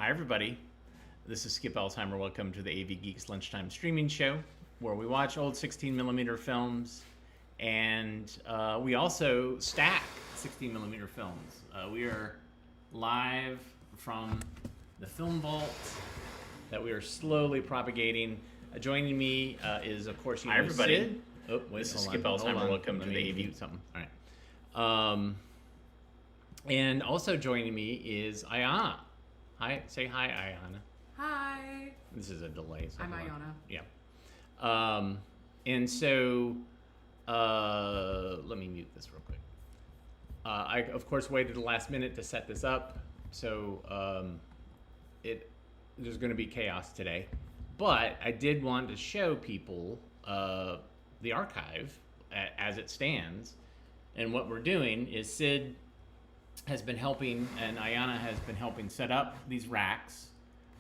Hi, everybody. This is Skip Alzheimer. Welcome to the AV Geeks Lunchtime Streaming Show, where we watch old 16mm films, and we also stack 16mm films. We are live from the film vault that we are slowly propagating. Joining me is, of course, Hi, everybody. Sid. Oh, wait, This is Skip Alzheimer. Welcome to the AV. Something. All right. And also joining me is Ayana. Hi, say hi, Ayana. Hi. This is a delay. So I'm Ayana. Yeah. And so, let me mute this real quick. I, of course, waited the last minute to set this up, so there's going to be chaos today. But I did want to show people the archive as it stands. And what we're doing is Sid has been helping, and Ayana has been helping set up these racks.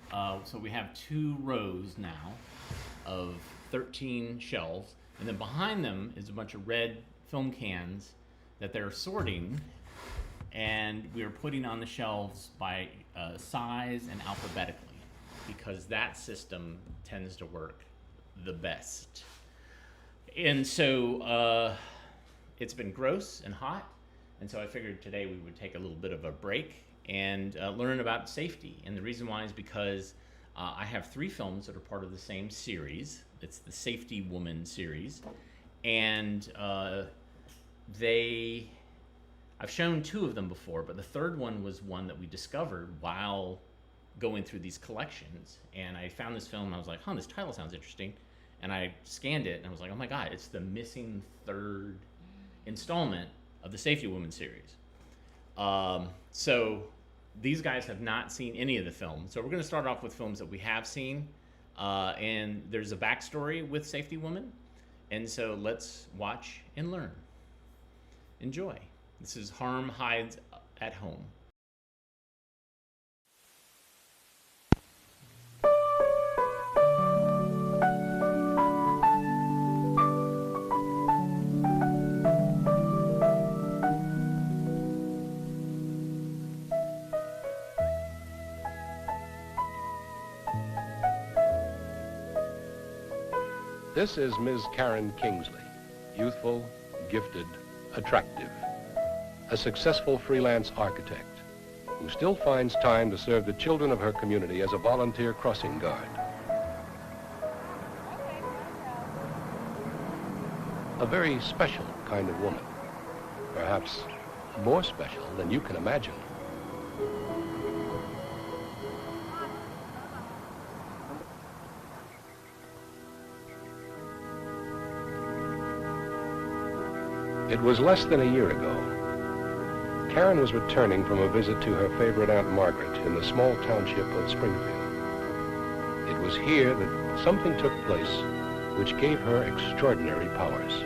So we have 2 rows now of 13 shelves, and then behind them is a bunch of red film cans that they're sorting, and we are putting on the shelves by size and alphabetically, because that system tends to work the best. And so it's been gross and hot, and so I figured today we would take a little bit of a break and learn about safety. And the reason why is because I have 3 films that are part of the same series. It's the Safety Woman series. And I've shown 2 of them before, but the third one was one that we discovered while going through these collections. And I found this film and I was like, this title sounds interesting. And I scanned it and I was like, oh my God, it's the missing 3rd installment of the Safety Woman series. So these guys have not seen any of the films. So we're going to start off with films that we have seen. And there's a backstory with Safety Woman. And so let's watch and learn. Enjoy. This is Harm Hides at Home. This is Ms. Karen Kingsley, youthful, gifted, attractive, a successful freelance architect who still finds time to serve the children of her community as a volunteer crossing guard. A very special kind of woman, perhaps more special than you can imagine. It was less than a year ago. Karen was returning from a visit to her favorite Aunt Margaret in the small township of Springfield. It was here that something took place which gave her extraordinary powers.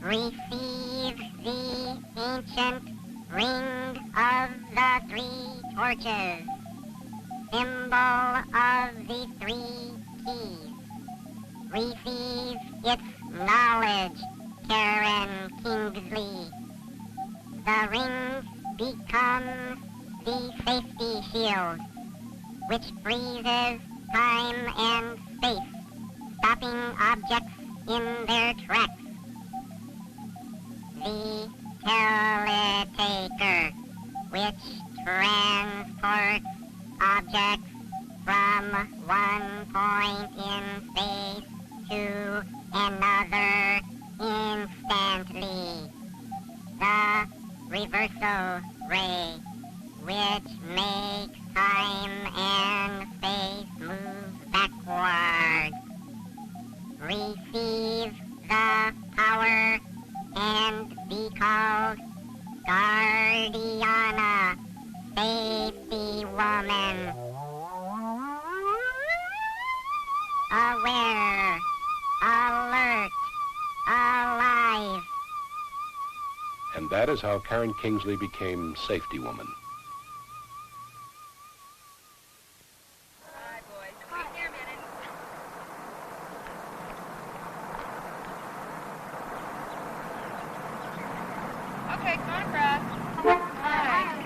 Receive the ancient ring of the 3 torches, symbol of the 3 keys. receive its knowledge, Karen Kingsley. The ring becomes the safety shield, which freezes time and space, stopping objects in their tracks. The teletaker, which transports objects from one point in space to another instantly. The reversal ray, which makes time and space move backward. Receive the power and be called Guardiana, Safety Woman. Aware, alert, alive. And that is how Karen Kingsley became Safety Woman. Hi, boys. Wait here a minute. Okay, come on across. Hi.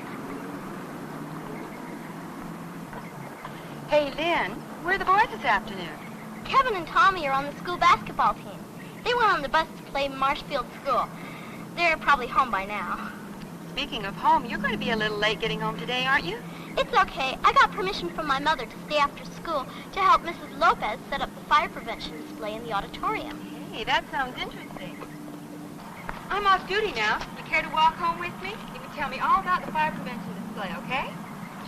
Hey, Lynn, where are the boys this afternoon? Kevin and Tommy are on the school basketball team. They went on the bus to play Marshfield School. They're probably home by now. Speaking of home, you're going to be a little late getting home today, aren't you? It's okay. I got permission from my mother to stay after school to help Mrs. Lopez set up the fire prevention display in the auditorium. Hey, that sounds interesting. I'm off duty now. You care to walk home with me? You can tell me all about the fire prevention display, okay?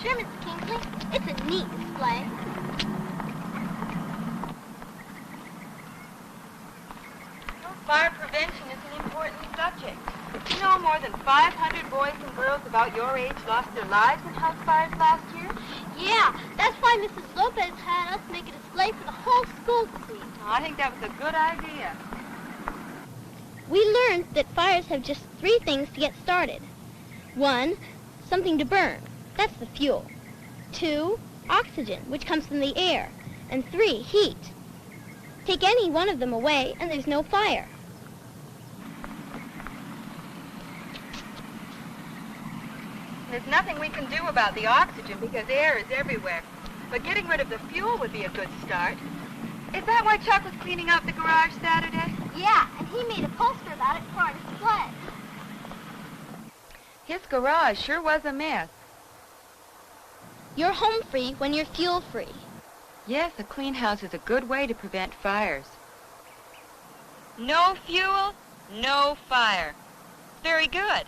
Sure, Mrs. Kingsley. It's a neat display. Fire prevention is an important subject. You know, more than 500 boys and girls about your age lost their lives in house fires last year? Yeah, that's why Mrs. Lopez had us make a display for the whole school to see. I think that was a good idea. We learned that fires have just 3 things to get started. 1, something to burn. That's the fuel. 2, oxygen, which comes from the air. And 3, heat. Take any one of them away, and there's no fire. There's nothing we can do about the oxygen because air is everywhere. But getting rid of the fuel would be a good start. Is that why Chuck was cleaning out the garage Saturday? Yeah, and he made a poster about it for our display. His garage sure was a mess. You're home free when you're fuel free. Yes, a clean house is a good way to prevent fires. No fuel, no fire. Very good.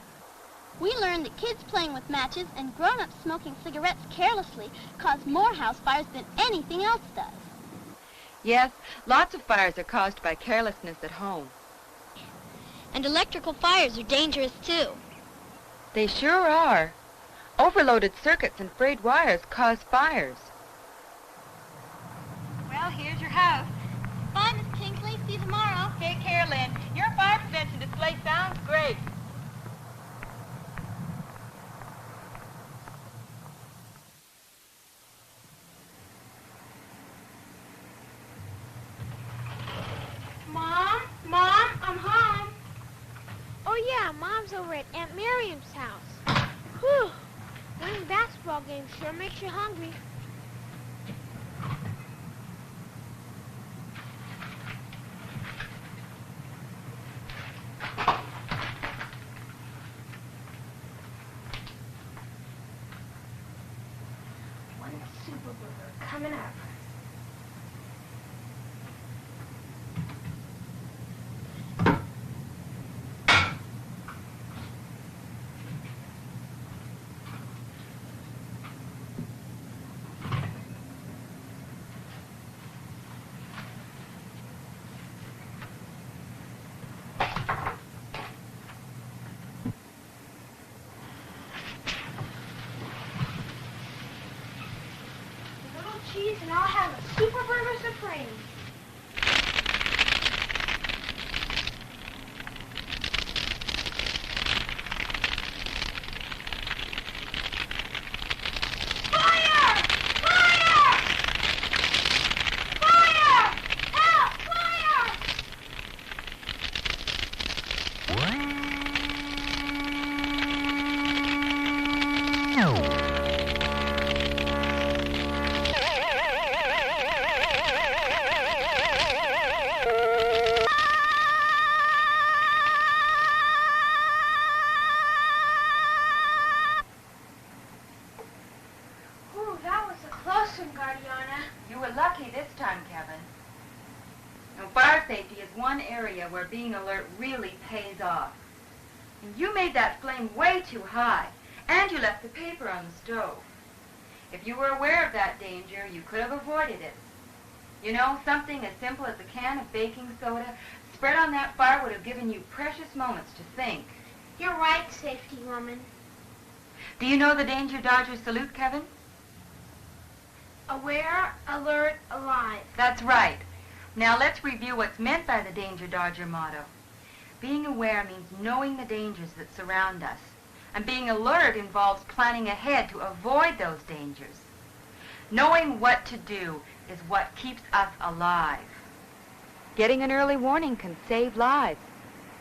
We learned that kids playing with matches and grown-ups smoking cigarettes carelessly cause more house fires than anything else does. Yes, lots of fires are caused by carelessness at home. And electrical fires are dangerous too. They sure are. Overloaded circuits and frayed wires cause fires. Well, here's your house. Bye, Miss Kingsley. See you tomorrow. Take care, Lynn. Your fire prevention display sounds great. Mom, I'm home. Oh yeah, Mom's over at Aunt Miriam's house. Whew, winning basketball games sure makes you hungry. One super burger coming up. Cheese and I'll have a Super Burger Supreme. Fire! Fire! Fire! Help! Fire! Ooh, that was a close one, Guardiana. You were lucky this time, Kevin. Now, fire safety is one area where being alert really pays off. And you made that flame way too high, and you left the paper on the stove. If you were aware of that danger, you could have avoided it. You know, something as simple as a can of baking soda spread on that fire would have given you precious moments to think. You're right, safety woman. Do you know the Danger Dodger salute, Kevin? Aware, alert, alive. That's right. Now let's review what's meant by the Danger Dodger motto. Being aware means knowing the dangers that surround us. And being alert involves planning ahead to avoid those dangers. Knowing what to do is what keeps us alive. Getting an early warning can save lives.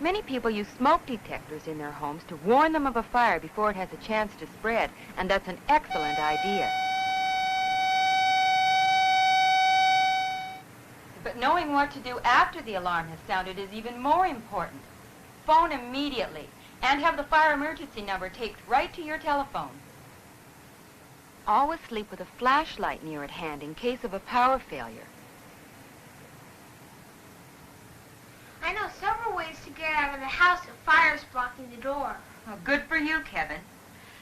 Many people use smoke detectors in their homes to warn them of a fire before it has a chance to spread, and that's an excellent idea. But knowing what to do after the alarm has sounded is even more important. Phone immediately and have the fire emergency number taped right to your telephone. Always sleep with a flashlight near at hand in case of a power failure. I know several ways to get out of the house if fire's blocking the door. Well, good for you, Kevin.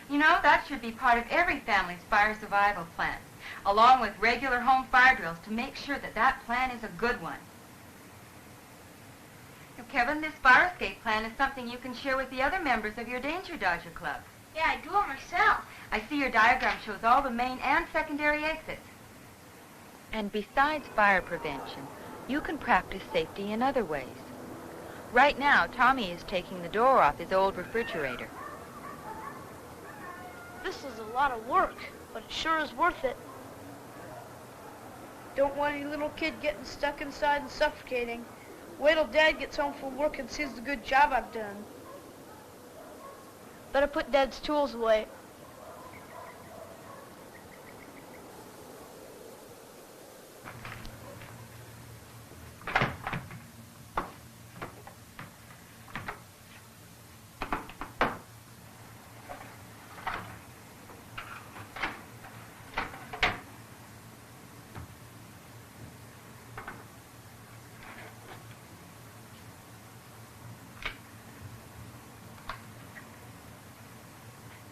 You know, that should be part of every family's fire survival plan, along with regular home fire drills to make sure that that plan is a good one. Now, Kevin, this fire escape plan is something you can share with the other members of your Danger Dodger Club. Yeah, I do it myself. I see your diagram shows all the main and secondary exits. And besides fire prevention, you can practice safety in other ways. Right now, Tommy is taking the door off his old refrigerator. This is a lot of work, but it sure is worth it. Don't want any little kid getting stuck inside and suffocating. Wait till Dad gets home from work and sees the good job I've done. Better put Dad's tools away.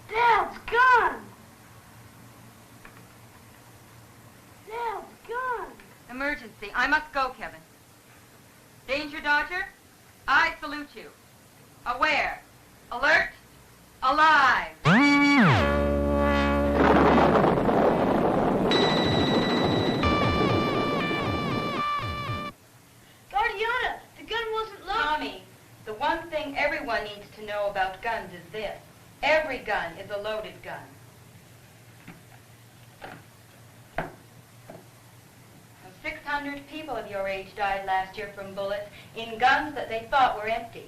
Dad's gun! Dad's gun! Emergency. I must go, Kevin. Danger Dodger, I salute you. Aware, alert, alive. Guardiana, the gun wasn't loaded. Tommy, the one thing everyone needs to know about guns is this. Every gun is a loaded gun. 600 people of your age died last year from bullets in guns that they thought were empty.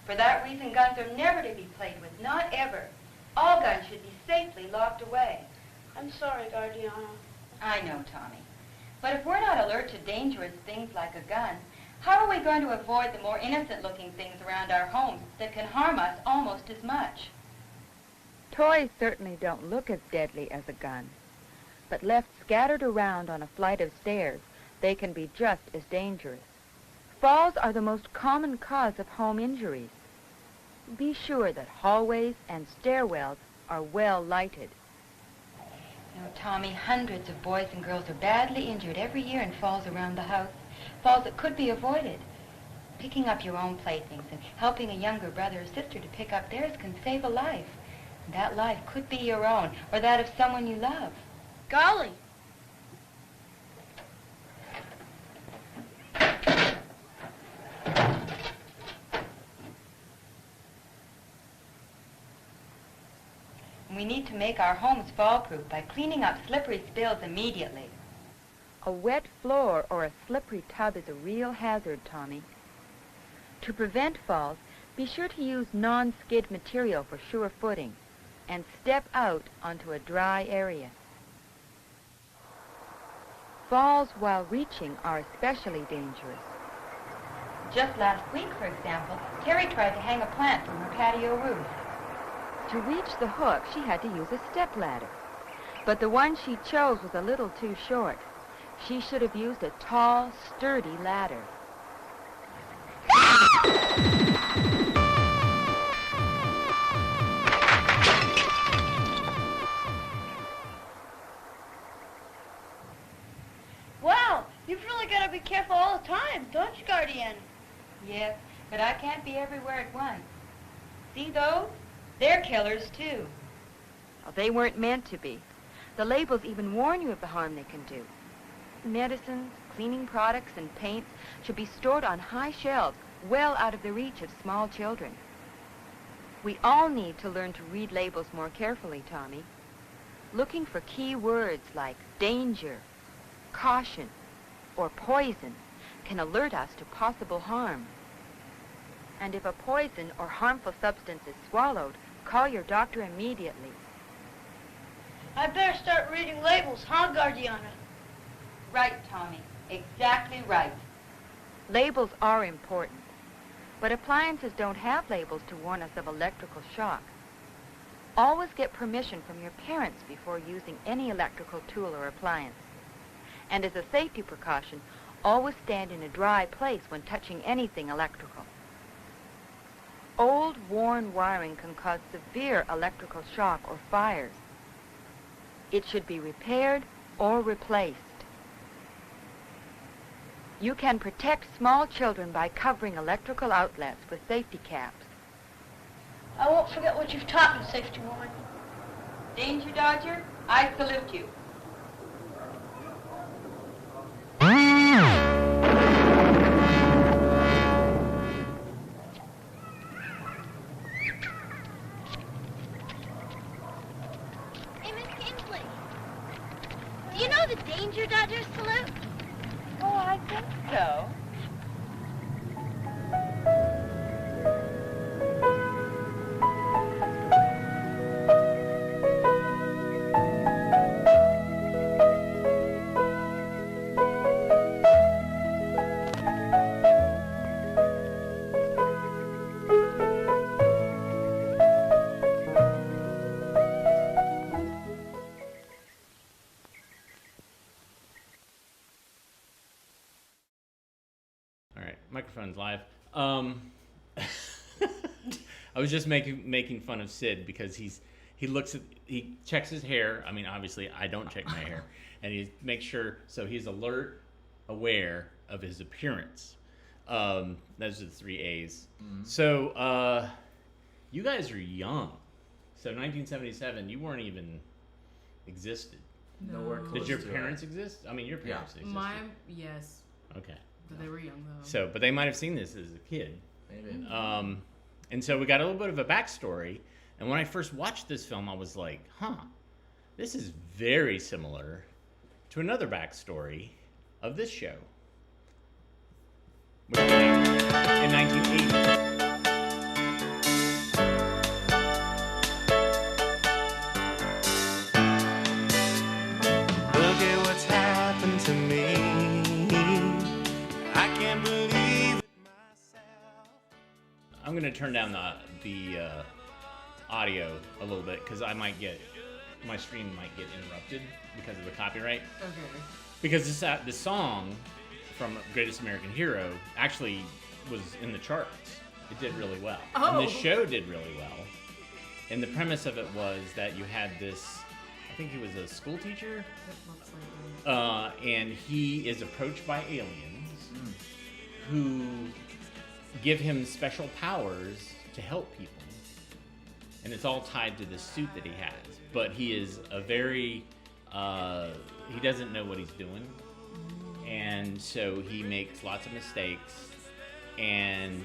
For that reason, guns are never to be played with, not ever. All guns should be safely locked away. I'm sorry, Guardiana. I know, Tommy. But if we're not alert to dangerous things like a gun, how are we going to avoid the more innocent-looking things around our homes that can harm us almost as much? Toys certainly don't look as deadly as a gun, but left scattered around on a flight of stairs, they can be just as dangerous. Falls are the most common cause of home injuries. Be sure that hallways and stairwells are well lighted. You know, Tommy, hundreds of boys and girls are badly injured every year in falls around the house, falls that could be avoided. Picking up your own playthings and helping a younger brother or sister to pick up theirs can save a life. And that life could be your own or that of someone you love. Golly! We need to make our homes fall-proof by cleaning up slippery spills immediately. A wet floor or a slippery tub is a real hazard, Tommy. To prevent falls, be sure to use non-skid material for sure footing. and step out onto a dry area. Falls while reaching are especially dangerous. Just last week, for example, Terry tried to hang a plant from her patio roof. To reach the hook, she had to use a stepladder. But the one she chose was a little too short. She should have used a tall, sturdy ladder. Wow, you've really got to be careful all the time, don't you, Guardiana? Yes, but I can't be everywhere at once. See those? They're killers, too. Well, they weren't meant to be. The labels even warn you of the harm they can do. Medicines, cleaning products, and paints should be stored on high shelves, well out of the reach of small children. We all need to learn to read labels more carefully, Tommy. Looking for key words like danger, caution, or poison can alert us to possible harm. And if a poison or harmful substance is swallowed, call your doctor immediately. I better start reading labels, huh, Guardiana? Right, Tommy. Exactly right. Labels are important, but appliances don't have labels to warn us of electrical shock. Always get permission from your parents before using any electrical tool or appliance. And as a safety precaution, always stand in a dry place when touching anything electrical. Old, worn wiring can cause severe electrical shock or fires. It should be repaired or replaced. You can protect small children by covering electrical outlets with safety caps. I won't forget what you've taught me, Safety Woman. Danger Dodger, I salute you. Hey, Miss Kingsley, do you know the Danger Dodger salute? Oh, I think so. Microphone's live. I was just making fun of Sid because he checks his hair. I mean, obviously, I don't check my hair, and he makes sure so he's alert, aware of his appearance. Those are the 3 A's. Mm-hmm. So, you guys are young. So, 1977, you weren't even existed. Nowhere close. Did your to parents it. exist? I mean, your parents existed. Mine, yes. Okay. But they were young though. So, but they might have seen this as a kid. Maybe. And so we got a little bit of a backstory. And when I first watched this film, I was like, huh, this is very similar to another backstory of this show. Which was in 1980. To me, I can't believe it myself. I'm gonna turn down the audio a little bit because my stream might get interrupted because of the copyright. Okay. Because this song from Greatest American Hero actually was in the charts. It did really well. Oh. And the show did really well. And the premise of it was that you had this, I think he was a school teacher. That looks like and he is approached by aliens who give him special powers to help people. And it's all tied to the suit that he has. But he is a very, he doesn't know what he's doing. And so he makes lots of mistakes. And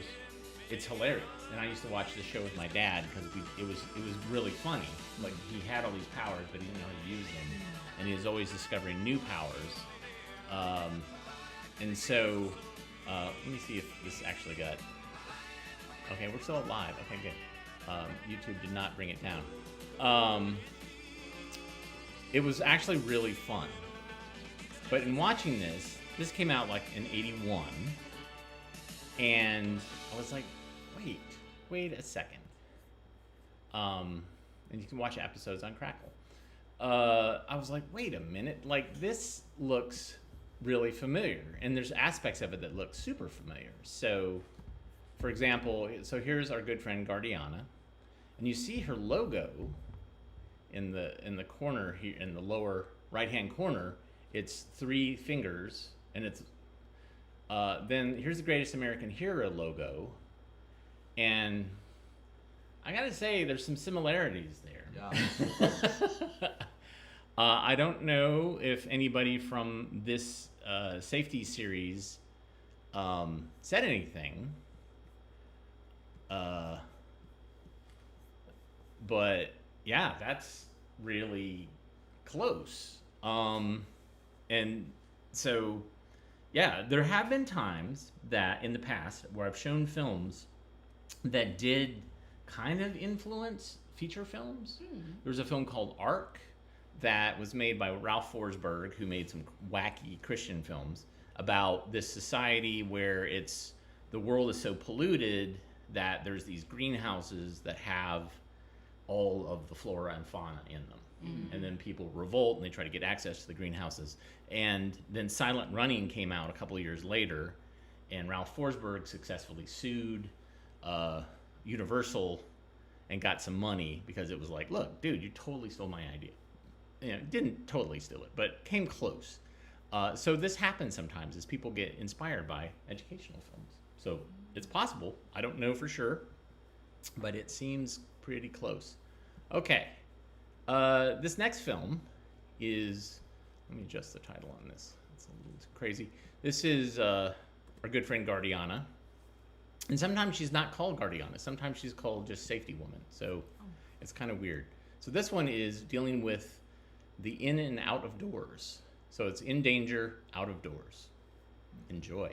it's hilarious. And I used to watch this show with my dad because it was really funny. Like, he had all these powers, but he didn't know how to use them. And he was always discovering new powers. And so, let me see if this actually got... Okay, we're still live. Okay, good. YouTube did not bring it down. it was actually really fun. But in watching this came out like in '81, and I was like, wait a second. And you can watch episodes on Crackle. I was like, wait a minute, like this looks really familiar, and there's aspects of it that look super familiar. So, for example, here's our good friend Guardiana, and you see her logo in the corner here, in the lower right-hand corner. It's 3 fingers, and it's then here's the Greatest American Hero logo, and I gotta say there's some similarities there. Yeah. I don't know if anybody from this safety series said anything, but yeah, that's really close. And so, yeah, there have been times that in the past where I've shown films that did kind of influence feature films. There was a film called Ark that was made by Ralph Forsberg, who made some wacky Christian films about this society where the world is so polluted that there's these greenhouses that have all of the flora and fauna in them. And then people revolt and they try to get access to the greenhouses. And then Silent Running came out a couple of years later, and Ralph Forsberg successfully sued Universal and got some money because it was like, look, dude, you totally stole my idea. You know, didn't totally steal it, but came close. So this happens sometimes as people get inspired by educational films. So it's possible. I don't know for sure, but it seems pretty close. Okay. This next film is, let me adjust the title on this. It's a little crazy. This is our good friend Guardiana. And sometimes she's not called Guardiana. Sometimes she's called just Safety Woman. So it's kind of weird. So this one is dealing with the in and out of doors. So it's in danger, out of doors. Enjoy.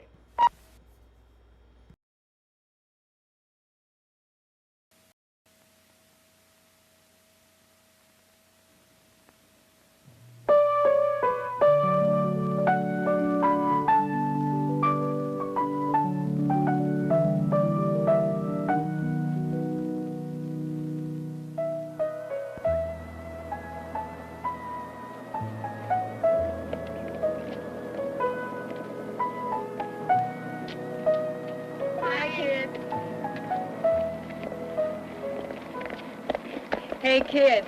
Hey, kids,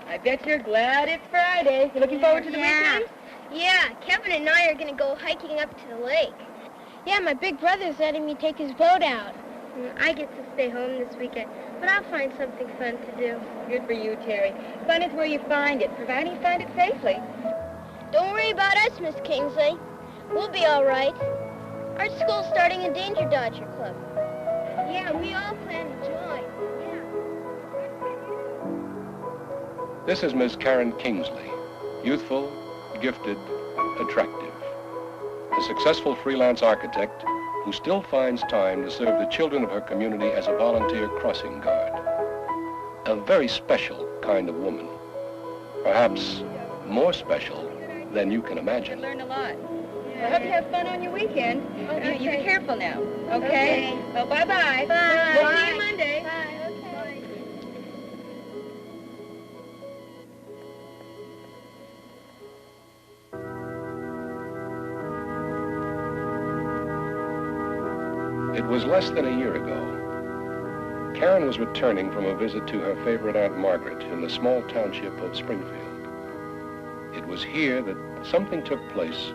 I bet you're glad it's Friday. You looking forward to the weekend? Yeah, Kevin and I are going to go hiking up to the lake. Yeah, my big brother's letting me take his boat out. I get to stay home this weekend, but I'll find something fun to do. Good for you, Terry. Fun is where you find it, providing you find it safely. Don't worry about us, Miss Kingsley. We'll be all right. Our school's starting a Danger Dodger Club. Yeah, we all plan to join. This is Miss Karen Kingsley, youthful, gifted, attractive. A successful freelance architect who still finds time to serve the children of her community as a volunteer crossing guard. A very special kind of woman. Perhaps more special than you can imagine. You learn a lot. I hope you have fun on your weekend. Okay. You be careful now, okay? Well, bye-bye. Bye. We'll see you Monday. Bye. It was less than a year ago. Karen was returning from a visit to her favorite Aunt Margaret in the small township of Springfield. It was here that something took place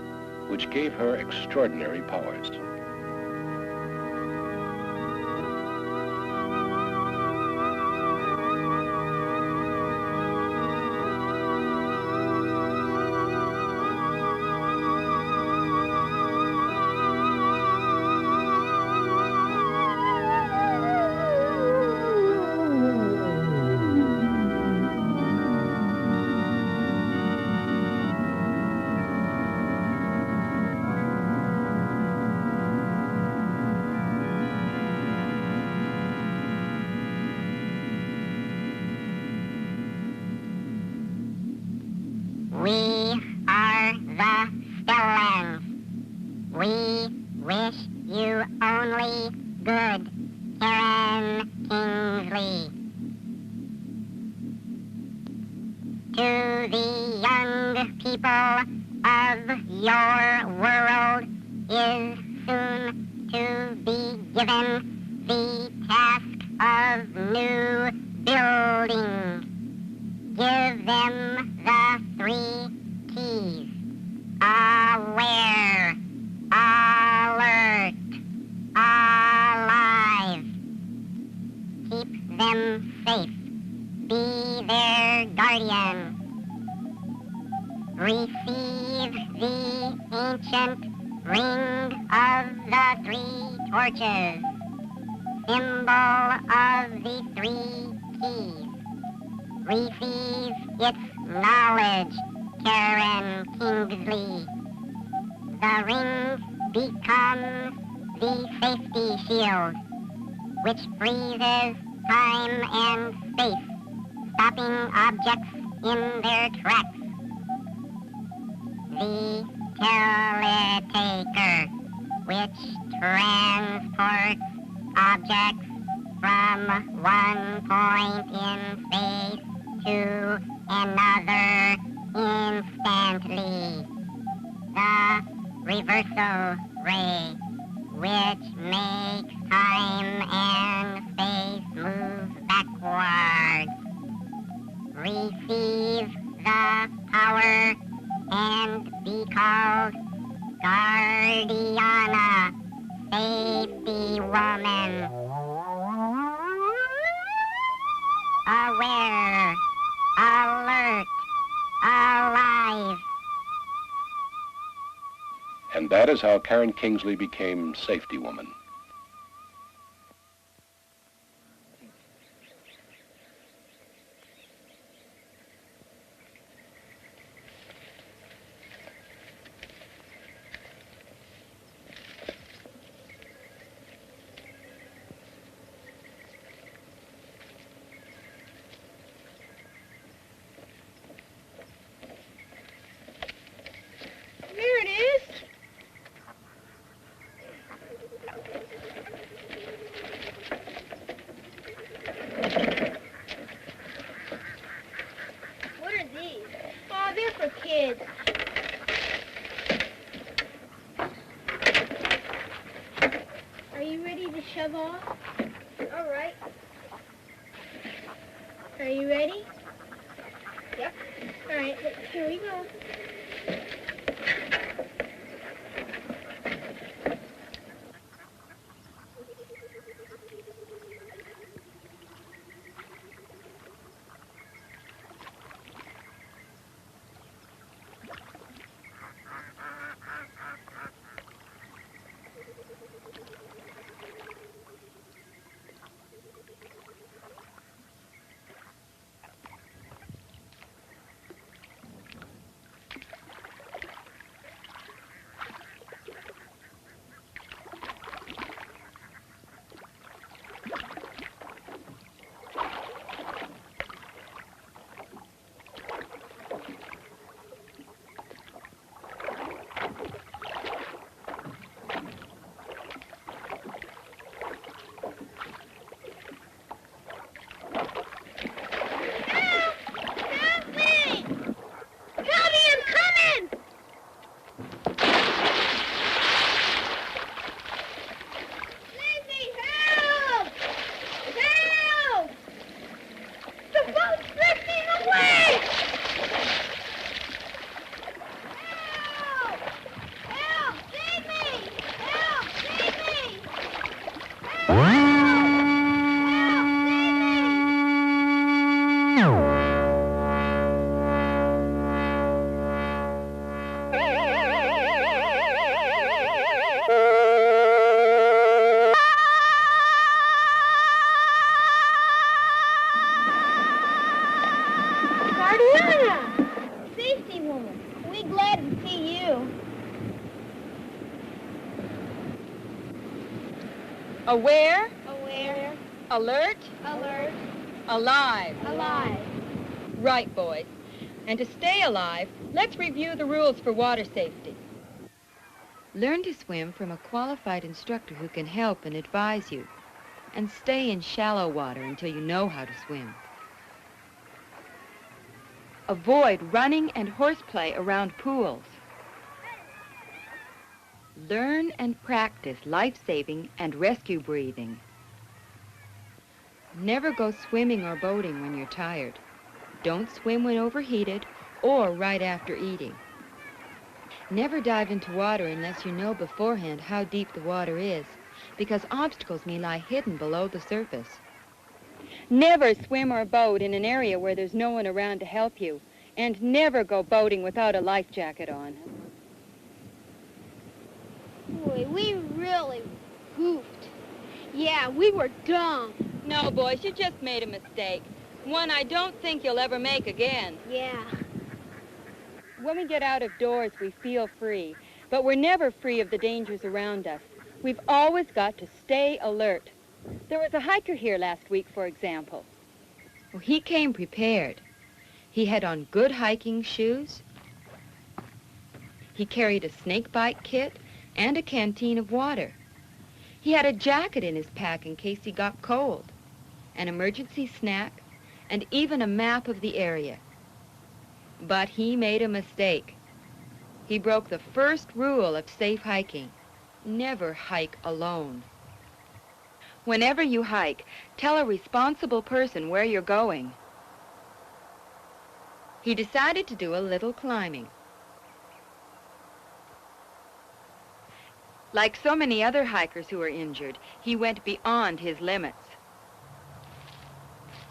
which gave her extraordinary powers. We are the Stellans. We wish you only good, Karen Kingsley. To the young people of your world is soon to be given the task of new building. Give them the 3 keys. Aware, alert, alive. Keep them safe. Be their guardian. Receive the ancient ring of the 3 torches, symbol of the 3 keys. Receive its knowledge, Karen Kingsley. The ring becomes the safety shield, which freezes time and space, stopping objects in their tracks. The teletaker, which transports objects from one point in space to another instantly. The reversal ray, which makes time and space move backward. Receive the power and be called Guardiana, safety woman. Aware, alert, alive. And that is how Karen Kingsley became safety woman. There it is. What are these? Oh, they're for kids. Are you ready to shove off? All right. Are you ready? Yep. All right, here we go. Guardiana! Safety woman, we glad to see you. Aware, Aware, alert, alert, alive. alive. Right, boys. And to stay alive, let's review the rules for water safety. Learn to swim from a qualified instructor who can help and advise you. And stay in shallow water until you know how to swim. Avoid running and horseplay around pools. Learn and practice life-saving and rescue breathing. Never go swimming or boating when you're tired. Don't swim when overheated or right after eating. Never dive into water unless you know beforehand how deep the water is, because obstacles may lie hidden below the surface. Never swim or boat in an area where there's no one around to help you, and never go boating without a life jacket on. Boy, we really goofed. Yeah, we were dumb. No, boys, you just made a mistake. One I don't think you'll ever make again. Yeah. When we get out of doors, we feel free, but we're never free of the dangers around us. We've always got to stay alert. There was a hiker here last week, for example. Well, he came prepared. He had on good hiking shoes. He carried a snake bite kit and a canteen of water. He had a jacket in his pack in case he got cold, an emergency snack, and even a map of the area. But he made a mistake. He broke the first rule of safe hiking. Never hike alone. Whenever you hike, tell a responsible person where you're going. He decided to do a little climbing. Like so many other hikers who are injured, he went beyond his limits.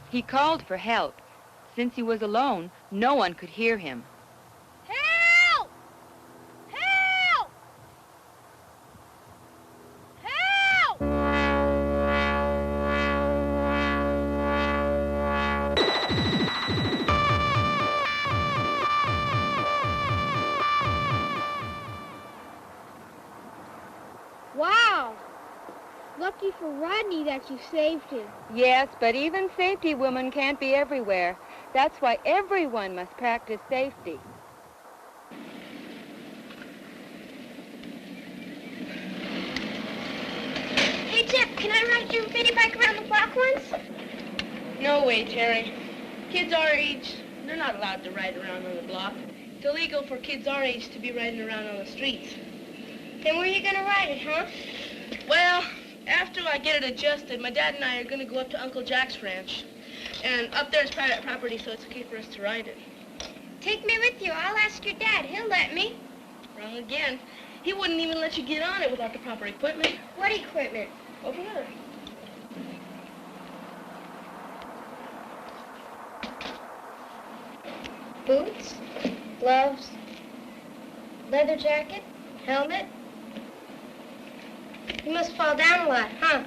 He called for help. Since he was alone, no one could hear him. Help! Help! Help! Wow! Lucky for Rodney that you saved him. Yes, but even safety women can't be everywhere. That's why everyone must practice safety. Hey, Jeff, can I ride your mini bike around the block once? No way, Terry. Kids our age, they're not allowed to ride around on the block. It's illegal for kids our age to be riding around on the streets. Then where are you gonna ride it, huh? Well, after I get it adjusted, my dad and I are gonna go up to Uncle Jack's ranch. And up there is private property, so it's okay for us to ride it. Take me with you. I'll ask your dad. He'll let me. Wrong again. He wouldn't even let you get on it without the proper equipment. What equipment? Over there. Boots, gloves, leather jacket, helmet. You must fall down a lot, huh?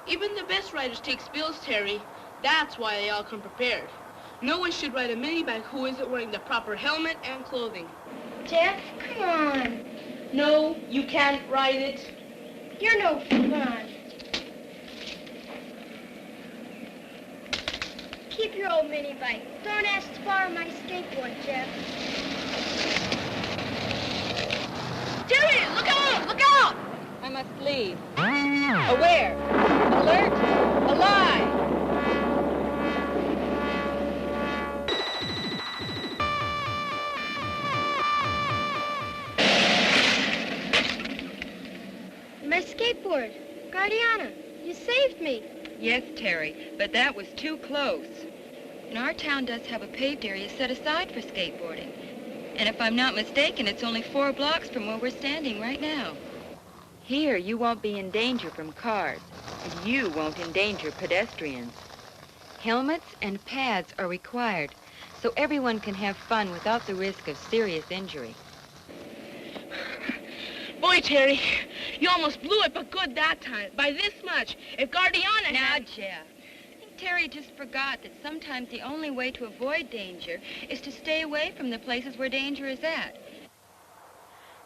Even the best riders take spills, Terry. That's why they all come prepared. No one should ride a mini bike who isn't wearing the proper helmet and clothing. Jeff, come on. No, you can't ride it. You're no fun. Keep your old mini bike. Don't ask to borrow my skateboard, Jeff. Terry, look out! Look out! I must leave. Aware. Alert. Alive. My skateboard. Guardiana, you saved me. Yes, Terry, but that was too close. And our town does have a paved area set aside for skateboarding. And if I'm not mistaken, it's only 4 blocks from where we're standing right now. Here, you won't be in danger from cars, and you won't endanger pedestrians. Helmets and pads are required, so everyone can have fun without the risk of serious injury. Boy, Terry, you almost blew it, but good that time. By this much. If Guardiana Now, had... Jeff, I think Terry just forgot that sometimes the only way to avoid danger is to stay away from the places where danger is at.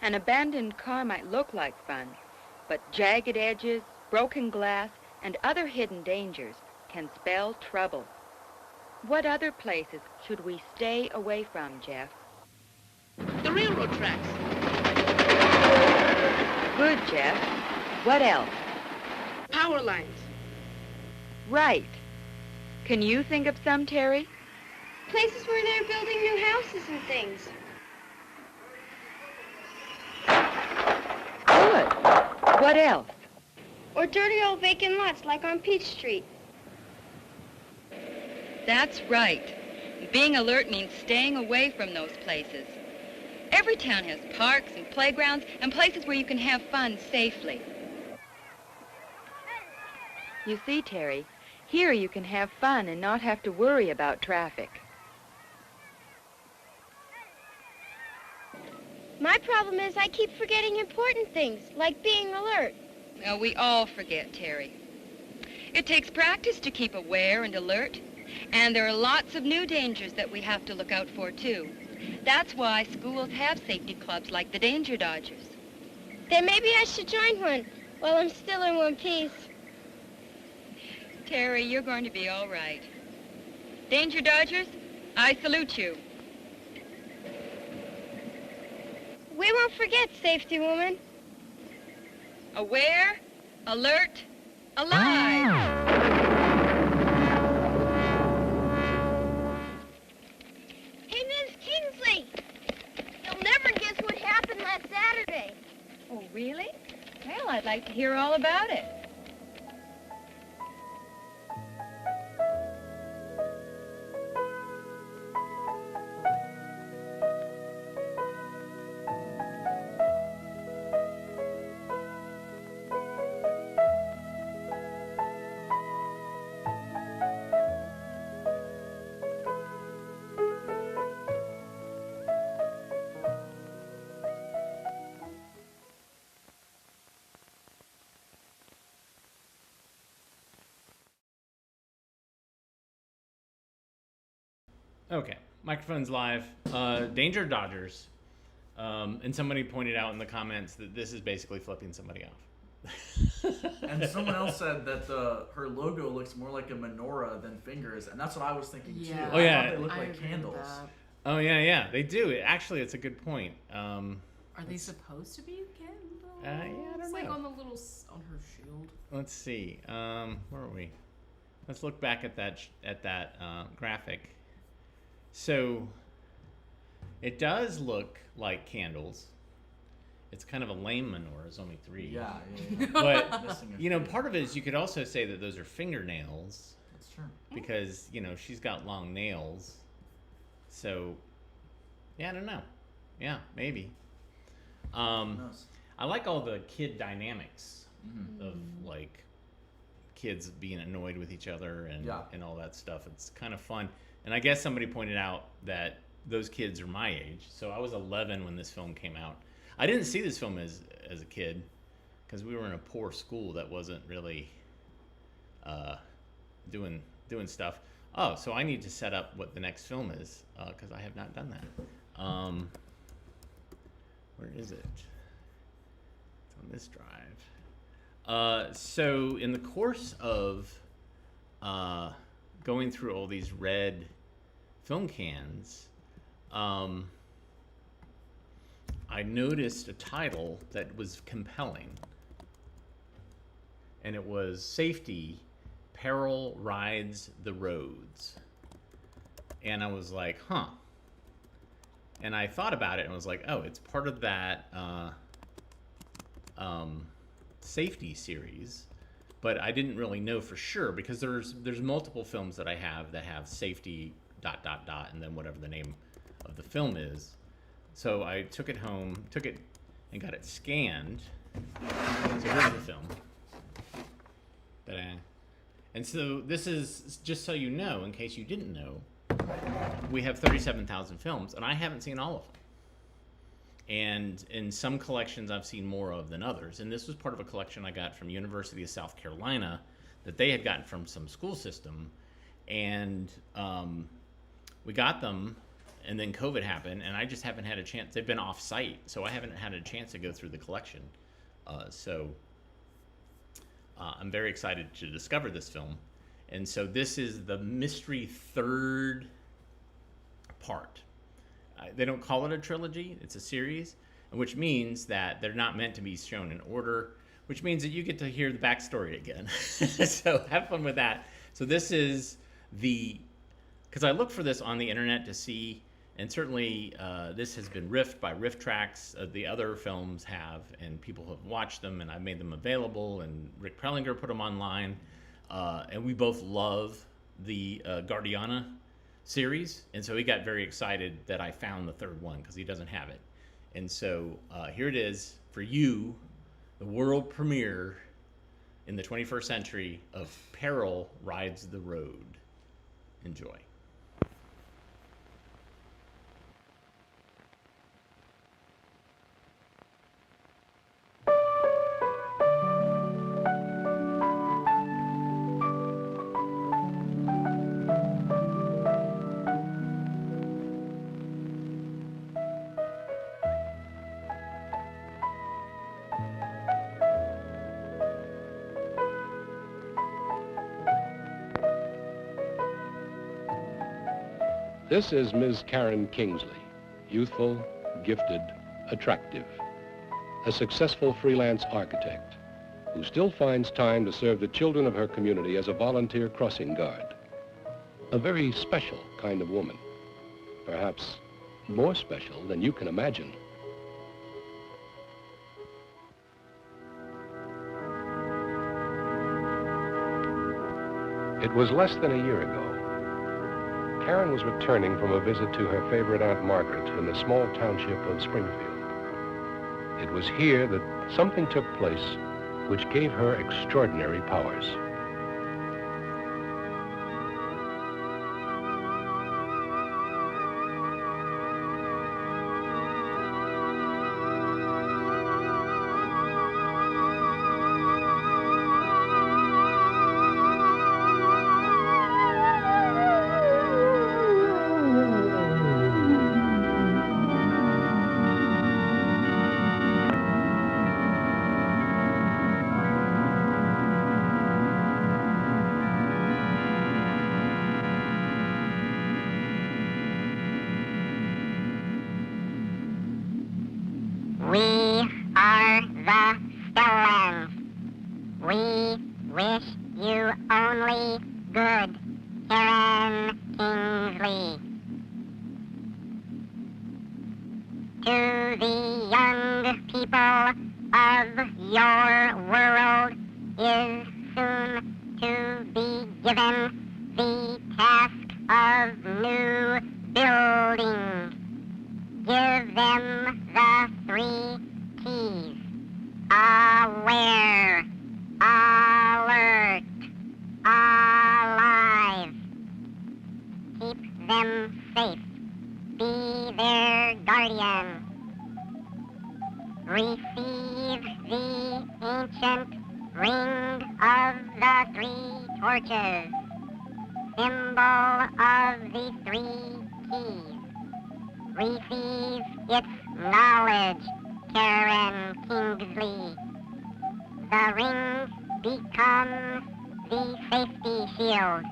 An abandoned car might look like fun, but jagged edges, broken glass, and other hidden dangers can spell trouble. What other places should we stay away from, Jeff? The railroad tracks. Good, Jeff. What else? Power lines. Right. Can you think of some, Terry? Places where they're building new houses and things. Good. What else? Or dirty old vacant lots like on Peach Street. That's right. Being alert means staying away from those places. Every town has parks and playgrounds and places where you can have fun safely. You see, Terry, here you can have fun and not have to worry about traffic. My problem is I keep forgetting important things, like being alert. Well, we all forget, Terry. It takes practice to keep aware and alert, and there are lots of new dangers that we have to look out for, too. That's why schools have safety clubs like the Danger Dodgers. Then maybe I should join one while I'm still in one piece. Terry, you're going to be all right. Danger Dodgers, I salute you. We won't forget, safety woman. Aware, alert, alive! Hey, Miss Kingsley! You'll never guess what happened last Saturday. Oh, really? Well, I'd like to hear all about it. Okay, microphone's live. Danger Dodgers. And somebody pointed out in the comments that this is basically flipping somebody off. And someone else said that her logo looks more like a menorah than fingers, and that's what I was thinking Yeah. too. Oh, I yeah. thought they look I like agree with candles. that. Oh, yeah, they do. Actually, it's a good point. Are they supposed to be candles? Yeah, I don't It's like know. on the little on her shield. Let's see. Where are we? Let's look back at that graphic. So it does look like candles. It's kind of a lame menorah. It's only 3. Yeah. But Missing a you know, finger. part of it is you could also say that those are fingernails That's true. because you know she's got long nails. So yeah, I don't know. Yeah, maybe. Who knows? I like all the kid dynamics Mhm. of like kids being annoyed with each other and all that stuff. It's kind of fun. And I guess somebody pointed out that those kids are my age. So I was 11 when this film came out. I didn't see this film as a kid because we were in a poor school that wasn't really doing stuff. Oh, so I need to set up what the next film is because I have not done that. Where is it? It's on this drive. So in the course of going through all these red film cans, I noticed a title that was compelling. And it was Safety, Peril Rides the Roads. And I was like, huh. And I thought about it and was like, oh, it's part of that Safety series. But I didn't really know for sure because there's multiple films that I have that have Safety ... and then whatever the name of the film is. So I took it home, and got it scanned. So here's the film. Ta-da. And so this is, just so you know, in case you didn't know, we have 37,000 films, and I haven't seen all of them. And in some collections I've seen more of than others. And this was part of a collection I got from University of South Carolina that they had gotten from some school system. And we got them, and then COVID happened, and I just haven't had a chance. They've been off-site, so I haven't had a chance to go through the collection. So I'm very excited to discover this film. And so this is the mystery third part. They don't call it a trilogy, it's a series, which means that they're not meant to be shown in order, which means that you get to hear the backstory again. So have fun with that. So this is because I looked for this on the internet to see, and certainly this has been riffed by riff tracks. The other films have, and people have watched them, and I've made them available, and Rick Prellinger put them online. And we both love the Guardiana series, and so he got very excited that I found the third one because he doesn't have it. And so here it is for you, the world premiere in the 21st century of Peril Rides the Road. Enjoy. This is Ms. Karen Kingsley, youthful, gifted, attractive, a successful freelance architect who still finds time to serve the children of her community as a volunteer crossing guard. A very special kind of woman, perhaps more special than you can imagine. It was less than a year ago. Karen was returning from a visit to her favorite Aunt Margaret in the small township of Springfield. It was here that something took place which gave her extraordinary powers. We are the Stellans. We wish you only good, Karen Kingsley. To the young people of your world is soon to be given the task of new building. Give them the 3 T's. Aware, alert, alive. Keep them safe. Be their guardian. Receive the ancient ring of the 3 torches, symbol of the 3 keys. Receive its knowledge, Karen Kingsley. The ring becomes the safety shield,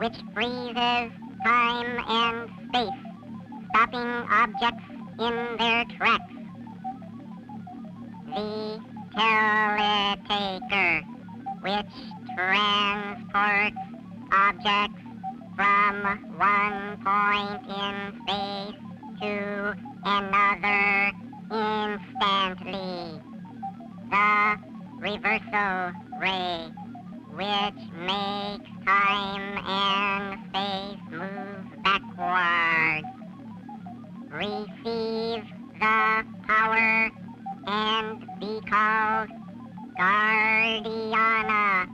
which freezes time and space, stopping objects in their tracks. The teletaker, which transports objects from one point in space to another instantly. The reversal ray, which makes time and space move backward. Receive the power and be called Guardiana,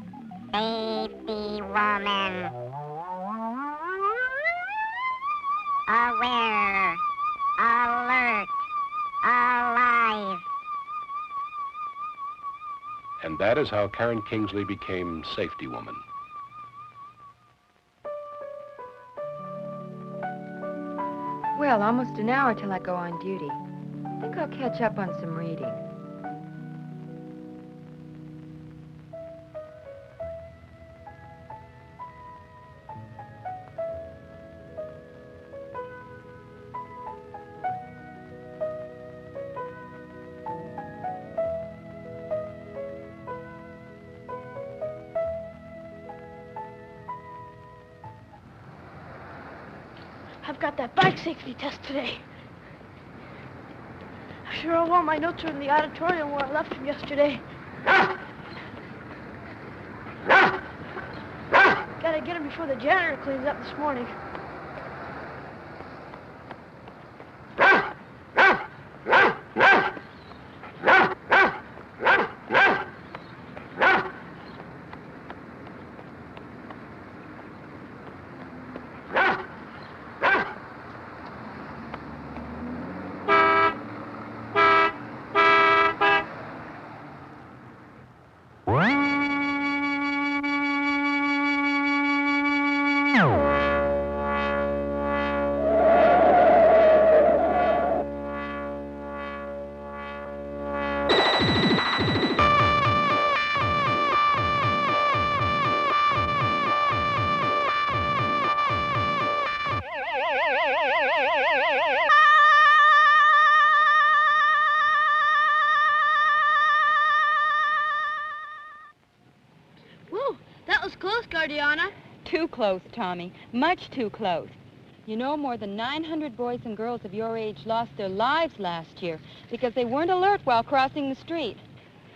safety woman. Aware, alert, alive. And that is how Karen Kingsley became safety woman. Well, almost an hour till I go on duty. I think I'll catch up on some reading. I've got that bike safety test today. I sure hope all my notes are in the auditorium where I left them yesterday. Gotta get them before the janitor cleans up this morning. Whoa, that was close, Guardiana. Too close, Tommy. Much too close. You know, more than 900 boys and girls of your age lost their lives last year because they weren't alert while crossing the street.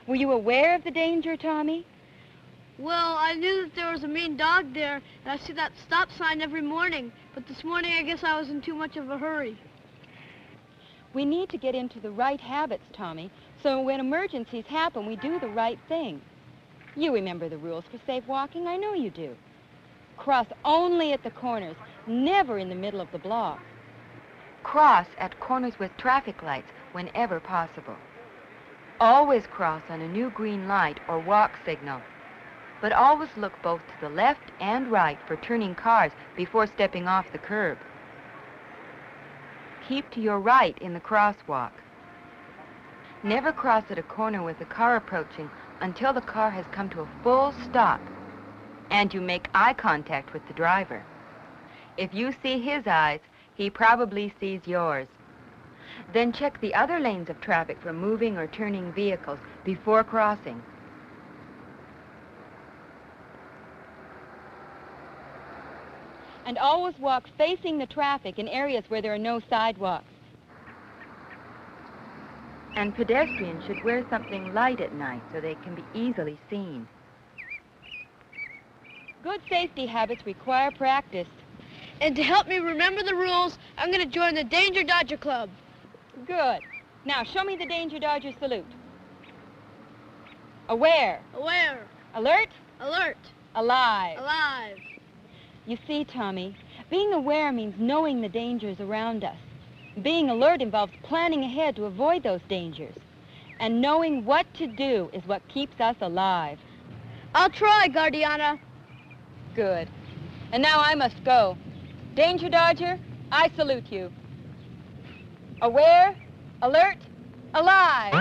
Were you aware of the danger, Tommy? Well, I knew that there was a mean dog there, and I see that stop sign every morning. But this morning, I guess I was in too much of a hurry. We need to get into the right habits, Tommy, so when emergencies happen, we do the right thing. You remember the rules for safe walking? I know you do. Cross only at the corners, never in the middle of the block. Cross at corners with traffic lights whenever possible. Always cross on a new green light or walk signal. But always look both to the left and right for turning cars before stepping off the curb. Keep to your right in the crosswalk. Never cross at a corner with a car approaching until the car has come to a full stop and you make eye contact with the driver. If you see his eyes, he probably sees yours. Then check the other lanes of traffic for moving or turning vehicles before crossing. And always walk facing the traffic in areas where there are no sidewalks. And pedestrians should wear something light at night so they can be easily seen. Good safety habits require practice. And to help me remember the rules, I'm going to join the Danger Dodger Club. Good. Now, show me the Danger Dodger salute. Aware. Aware. Alert. Alert. Alive. Alive. You see, Tommy, being aware means knowing the dangers around us. Being alert involves planning ahead to avoid those dangers. And knowing what to do is what keeps us alive. I'll try, Guardiana. Good. And now I must go. Danger Dodger, I salute you. Aware, alert, alive.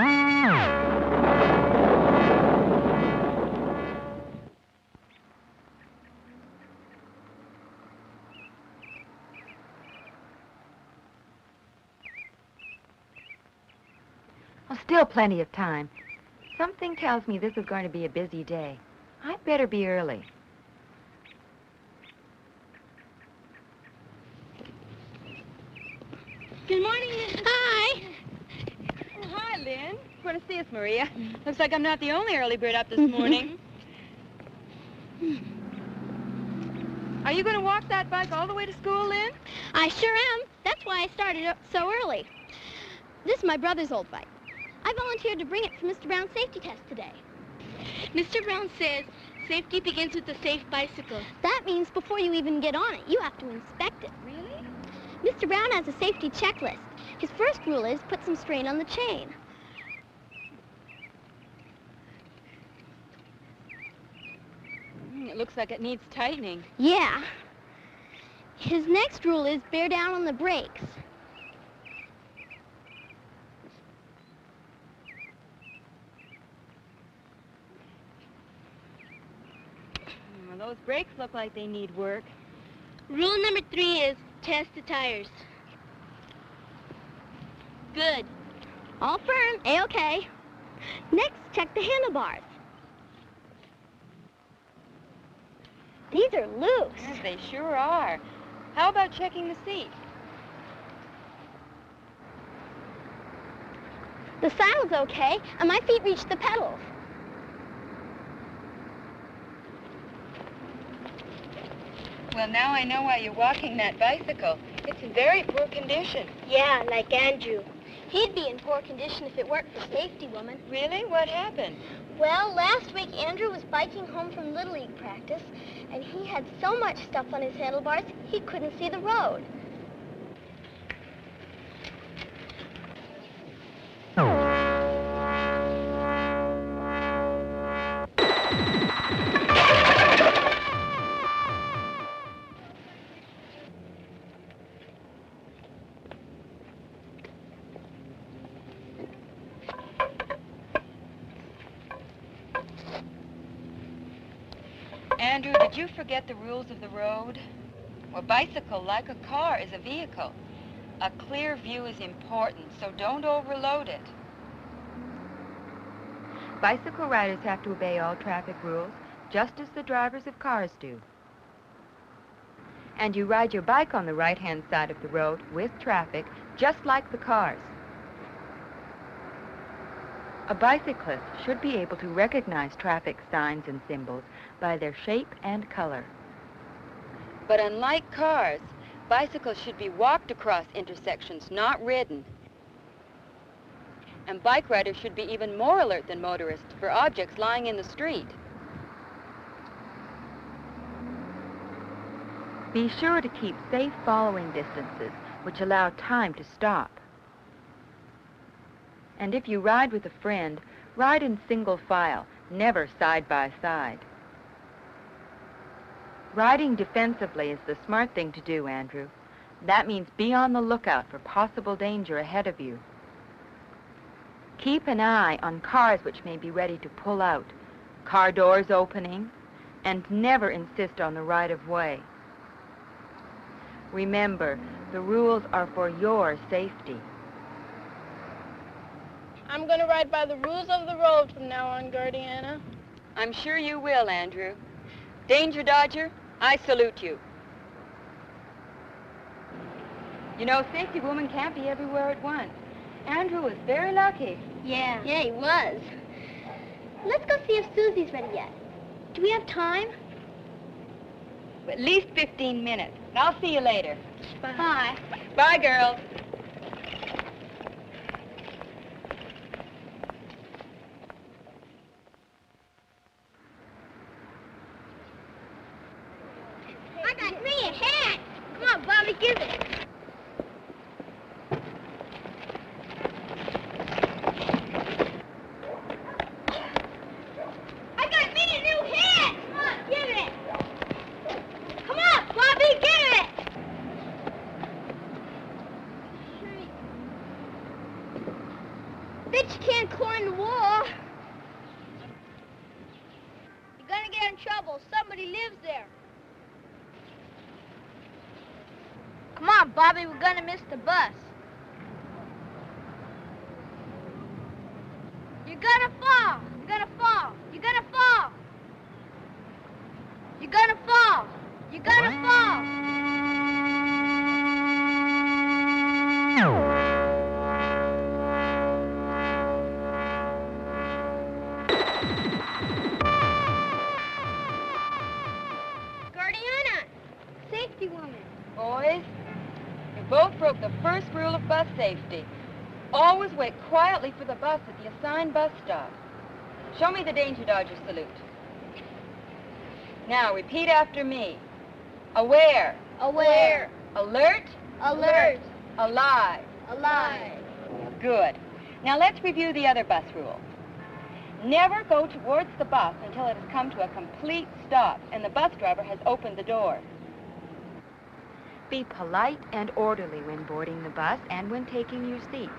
Well, still plenty of time. Something tells me this is going to be a busy day. I'd better be early. Good morning, Mrs. Hi. Oh, hi, Lynn. Want to see us, Maria? Looks like I'm not the only early bird up this morning. Are you going to walk that bike all the way to school, Lynn? I sure am. That's why I started up so early. This is my brother's old bike. I volunteered to bring it for Mr. Brown's safety test today. Mr. Brown says safety begins with a safe bicycle. That means before you even get on it, you have to inspect it. Really? Mr. Brown has a safety checklist. His first rule is put some strain on the chain. It looks like it needs tightening. Yeah. His next rule is bear down on the brakes. Well, those brakes look like they need work. Rule number 3 is test the tires. Good. All firm, A-okay. Next, check the handlebars. These are loose. Yes, they sure are. How about checking the seat? The saddle's okay, and my feet reach the pedals. Well, now I know why you're walking that bicycle. It's in very poor condition. Yeah, like Andrew. He'd be in poor condition if it weren't for safety, woman. Really? What happened? Well, last week Andrew was biking home from Little League practice, and he had so much stuff on his handlebars, he couldn't see the road. Andrew, did you forget the rules of the road? A bicycle, like a car, is a vehicle. A clear view is important, so don't overload it. Bicycle riders have to obey all traffic rules, just as the drivers of cars do. And you ride your bike on the right-hand side of the road with traffic, just like the cars. A bicyclist should be able to recognize traffic signs and symbols by their shape and color. But unlike cars, bicycles should be walked across intersections, not ridden. And bike riders should be even more alert than motorists for objects lying in the street. Be sure to keep safe following distances, which allow time to stop. And if you ride with a friend, ride in single file, never side by side. Riding defensively is the smart thing to do, Andrew. That means be on the lookout for possible danger ahead of you. Keep an eye on cars which may be ready to pull out, car doors opening, and never insist on the right-of-way. Remember, the rules are for your safety. I'm gonna ride by the rules of the road from now on, Guardiana. I'm sure you will, Andrew. Danger Dodger, I salute you. You know, safety woman can't be everywhere at once. Andrew was very lucky. Yeah, he was. Let's go see if Susie's ready yet. Do we have time? At least 15 minutes. I'll see you later. Bye. Bye, girls. I got me a hat. Come on, Bobby, give it. I got me a new hat. Come on, give it. Come on, Bobby, give it. Bet you can't climb the wall. You're gonna get in trouble. Somebody lives there. Come on, Bobby, we're gonna miss the bus. You're gonna fall. You're gonna fall. You're gonna fall. You're gonna fall. You're gonna fall. Guardiana, safety woman. Boys, you both broke the first rule of bus safety. Always wait quietly for the bus at the assigned bus stop. Show me the Danger Dodger salute. Now, repeat after me. Aware. Aware. Alert. Alert. Alive. Alive. Good. Now, let's review the other bus rule. Never go towards the bus until it has come to a complete stop and the bus driver has opened the door. Be polite and orderly when boarding the bus and when taking your seats.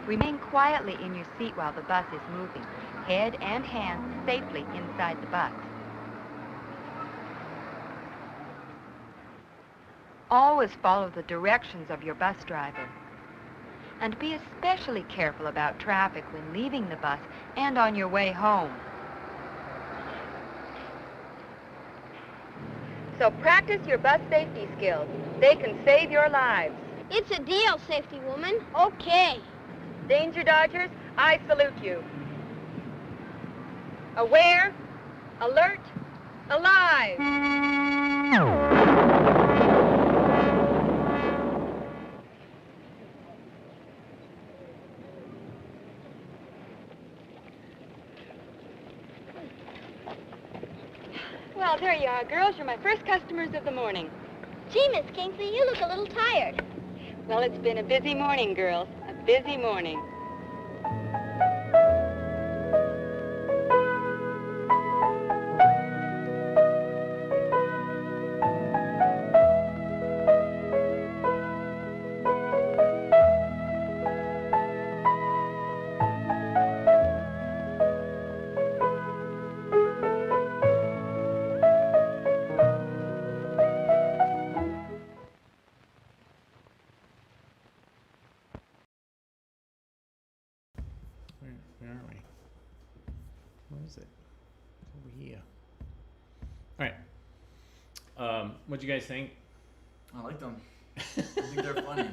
Remain quietly in your seat while the bus is moving, head and hands safely inside the bus. Always follow the directions of your bus driver. And be especially careful about traffic when leaving the bus and on your way home. So practice your bus safety skills. They can save your lives. It's a deal, safety woman. Okay. Danger Dodgers, I salute you. Aware, alert, alive. Well, there you are, girls. You're my first customers of the morning. Gee, Miss Kingsley, you look a little tired. Well, it's been a busy morning, girls. A busy morning. Where are we? Where is it? Over here. All right. What'd you guys think? I like them. I think they're funny.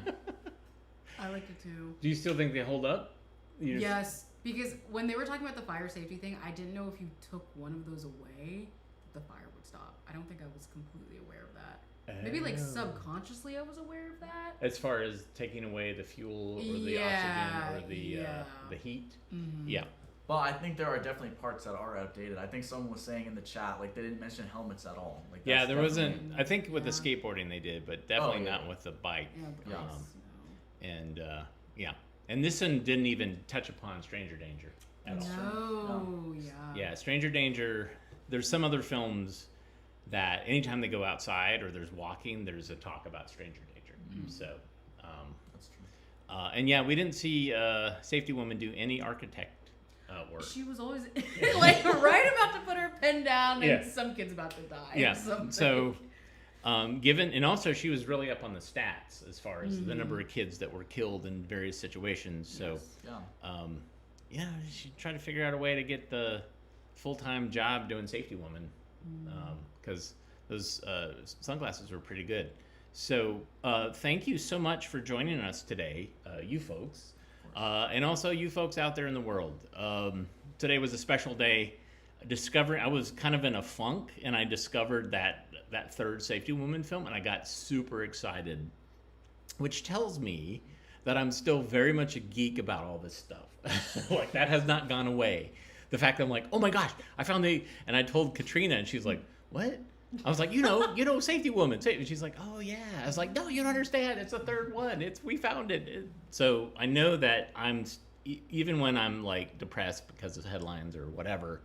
I liked it too. Do you still think they hold up? Yes, because when they were talking about the fire safety thing, I didn't know if you took one of those away, the fire would stop. I don't think I was completely aware of that. Maybe like subconsciously I was aware of that. As far as taking away the fuel or the oxygen or the heat. Mm-hmm. Yeah. Well, I think there are definitely parts that are outdated. I think someone was saying in the chat, like, they didn't mention helmets at all. Like, Yeah, that's there definitely- wasn't. I think with the skateboarding they did, but definitely yeah. not with the bike. Yeah, And yeah, and this one didn't even touch upon stranger danger at all. No, yeah. Yeah, stranger danger. There's some other films that anytime they go outside or there's walking, there's a talk about stranger danger. So, That's true. and yeah, we didn't see Safety Woman do any architect work. She was always like right about to put her pen down, and Yeah. some kid's about to die. Yeah. Or something. So, given, and also she was really up on the stats as far as the number of kids that were killed in various situations. So, yeah, she tried to figure out a way to get the full-time job doing Safety Woman, because those sunglasses were pretty good. So, thank you so much for joining us today, you folks, and also you folks out there in the world. Today was a special day. I was kind of in a funk, and I discovered that third Safety Woman film, and I got super excited, which tells me that I'm still very much a geek about all this stuff. Like, that has not gone away. The fact that I'm like, oh my gosh, I found and I told Katrina, and she's like, what? I was like, you know, Safety Woman. And she's like, oh yeah. I was like, no, you don't understand. It's the third one. We found it. So I know that even when I'm like depressed because of headlines or whatever,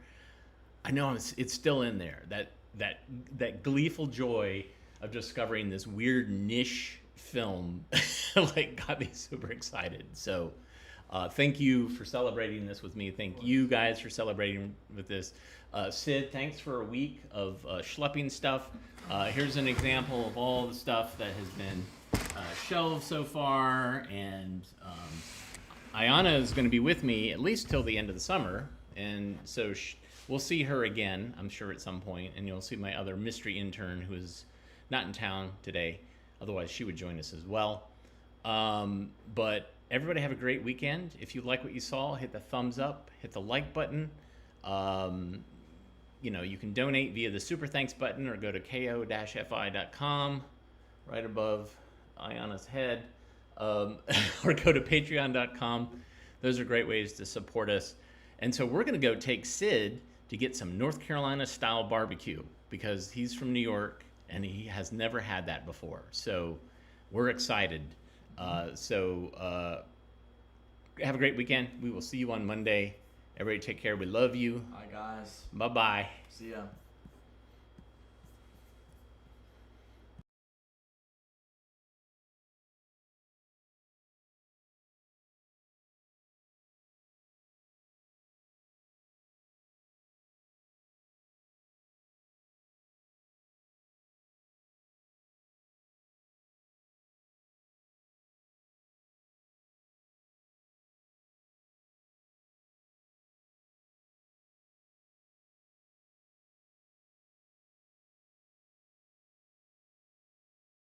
I know it's still in there. That gleeful joy of discovering this weird niche film like got me super excited. So thank you for celebrating this with me. Thank you guys for celebrating with this. Sid, thanks for a week of schlepping stuff. Here's an example of all the stuff that has been shelved so far, and Ayana is going to be with me at least till the end of the summer, and so we'll see her again, I'm sure, at some point, and you'll see my other mystery intern who is not in town today. Otherwise, she would join us as well. But everybody have a great weekend. If you like what you saw, hit the thumbs up, hit the like button. You can donate via the Super Thanks button or go to ko-fi.com right above Ayana's head, or go to patreon.com. Those are great ways to support us. And so we're going to go take Sid to get some North Carolina style barbecue because he's from New York and he has never had that before. So we're excited. So have a great weekend. We will see you on Monday. Everybody take care. We love you. Hi, guys. Bye-bye. See ya.